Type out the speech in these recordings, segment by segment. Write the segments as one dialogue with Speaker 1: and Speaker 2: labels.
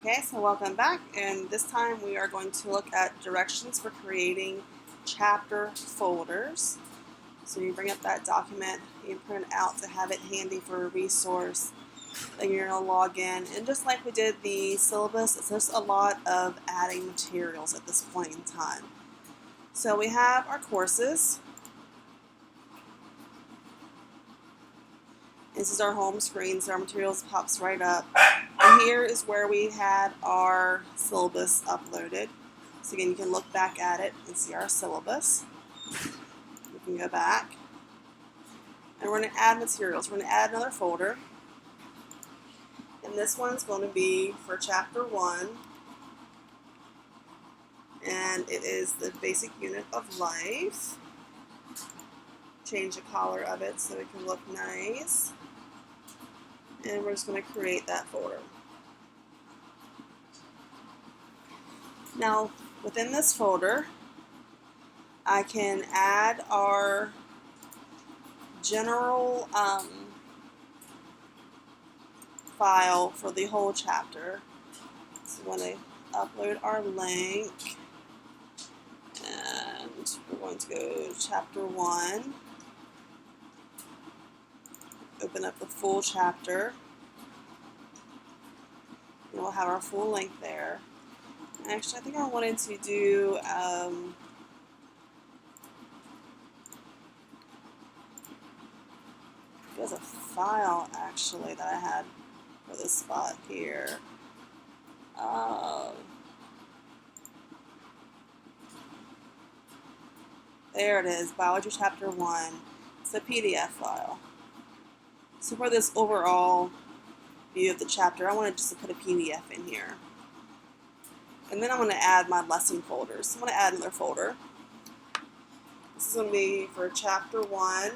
Speaker 1: Okay, so welcome back, and this time we are going to look at directions for creating chapter folders. So you bring up that document, you print it out to have it handy for a resource, then you're going to log in, and just like we did the syllabus, it's just a lot of adding materials at this point in time. So we have our courses. This is our home screen, so our materials pops right up. And here is where we had our syllabus uploaded. So again, you can look back at it and see our syllabus. We can go back. And we're going to add materials. We're going to add another folder. And this one's going to be for chapter 1. And it is the basic unit of life. Change the color of it so it can look nice. And we're just going to create that folder. Now, within this folder, I can add our general file for the whole chapter. So when I upload our link, and we're going to go to chapter 1, open up the full chapter, and we'll have our full link there. Actually, I think I wanted to do there's a file actually that I had for this spot here. There it is, Biology Chapter 1. It's a PDF file. So for this overall view of the chapter, I wanted just to put a PDF in here. And then I'm going to add my lesson folders. So I'm going to add another folder. This is going to be for Chapter 1.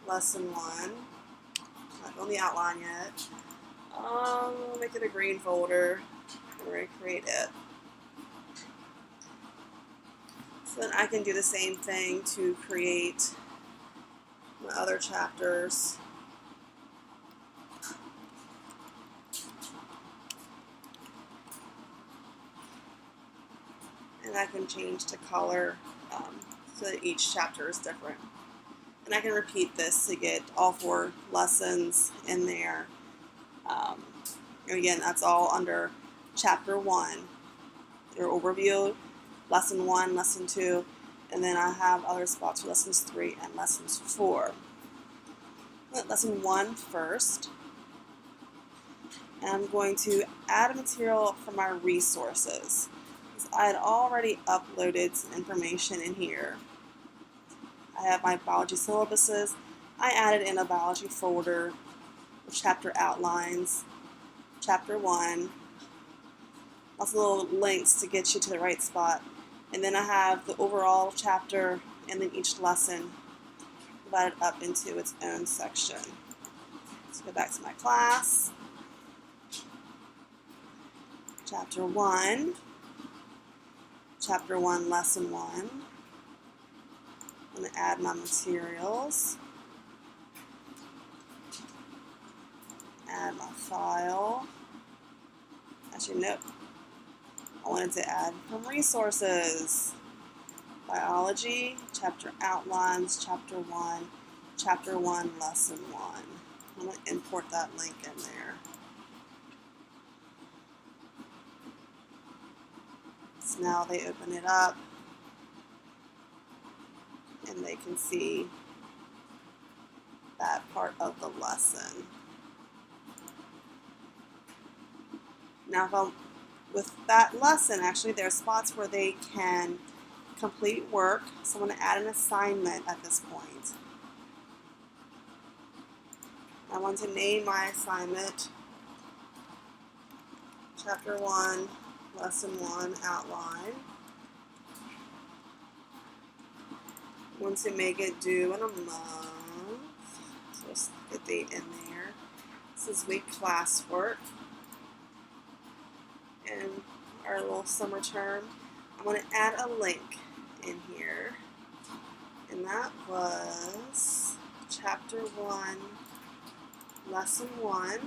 Speaker 1: Lesson 1. Not on the outline yet. We'll make it a green folder and recreate it. So then I can do the same thing to create my other chapters. And I can change the color so that each chapter is different. And I can repeat this to get all 4 lessons in there. Again, that's all under chapter 1. Your overview, lesson 1, lesson 2, and then I have other spots for lessons 3 and lessons 4. Lesson 1 first. And I'm going to add a material for my resources. I had already uploaded some information in here. I have my biology syllabuses. I added in a biology folder with chapter outlines, chapter 1, lots of little links to get you to the right spot. And then I have the overall chapter and then each lesson divided up into its own section. Let's go back to my class. Chapter 1, Chapter 1, Lesson 1. I'm going to add my materials. Add my file. Actually, nope. I wanted to add some resources. Biology, chapter outlines, chapter 1, chapter 1, lesson 1. I'm going to import that link in there. So now they open it up and they can see that part of the lesson. Now, with that lesson, actually, there are spots where they can complete work. So I'm going to add an assignment at this point. I want to name my assignment Chapter 1, Lesson 1, Outline. I want to make it due in a month. So just put the date in there. This is week classwork. And our little summer term. I'm going to add a link in here. And that was Chapter 1, Lesson 1.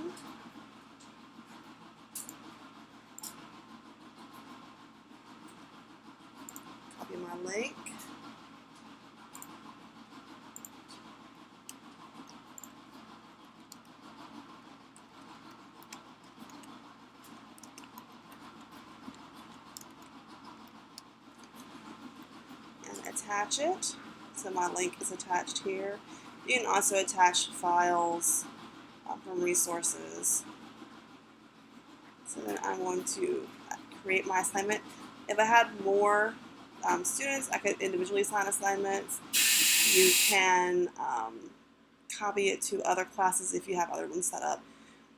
Speaker 1: Copy my link. And attach it. So my link is attached here. You can also attach files from resources. So then I'm going to create my assignment. If I had more students, I could individually assign assignments. You can copy it to other classes if you have other ones set up.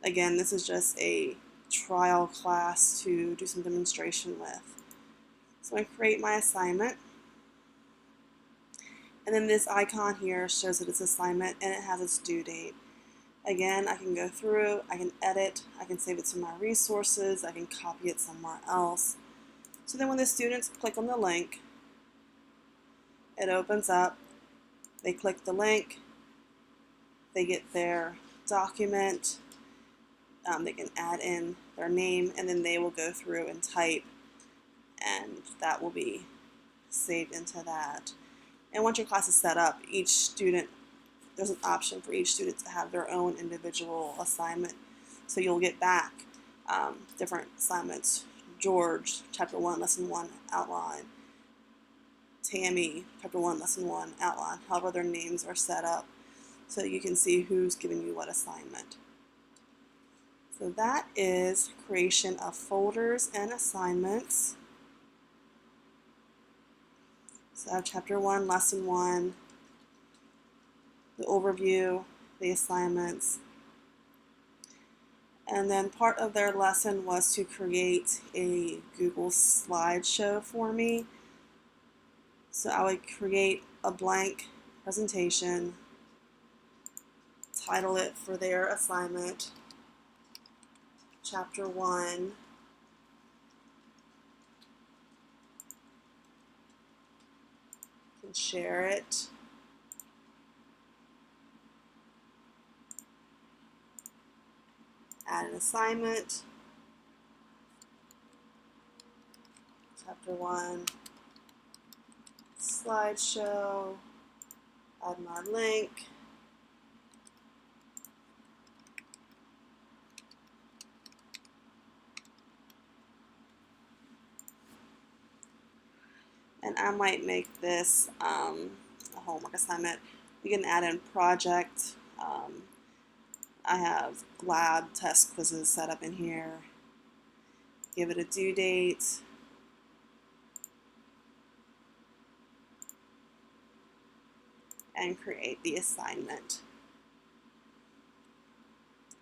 Speaker 1: Again, this is just a trial class to do some demonstration with. So I create my assignment. And then this icon here shows that it's assignment and it has its due date. Again, I can go through, I can edit, I can save it to my resources, I can copy it somewhere else. So then when the students click on the link, it opens up, they click the link, they get their document, they can add in their name, and then they will go through and type, and that will be saved into that. And once your class is set up, each student, there's an option for each student to have their own individual assignment. So you'll get back different assignments. George, Chapter 1, Lesson 1, outline. Tammy, Chapter 1, Lesson 1, outline. However their names are set up, so you can see who's giving you what assignment. So that is creation of folders and assignments. So I have Chapter 1, Lesson 1, the overview, the assignments. And then part of their lesson was to create a Google slideshow for me. So I would create a blank presentation, title it for their assignment, Chapter 1. Can share it. Add an assignment. Chapter 1 slideshow. Add my link. And I might make this a homework assignment. We can add in project. I have lab test quizzes set up in here. Give it a due date. And create the assignment.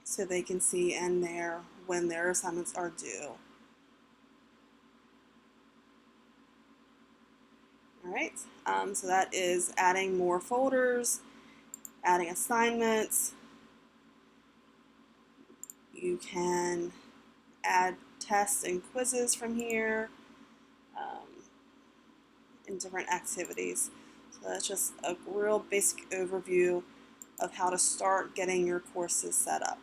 Speaker 1: So they can see in there when their assignments are due. Alright, so that is adding more folders, adding assignments. You can add tests and quizzes from here in different activities. So that's just a real basic overview of how to start getting your courses set up.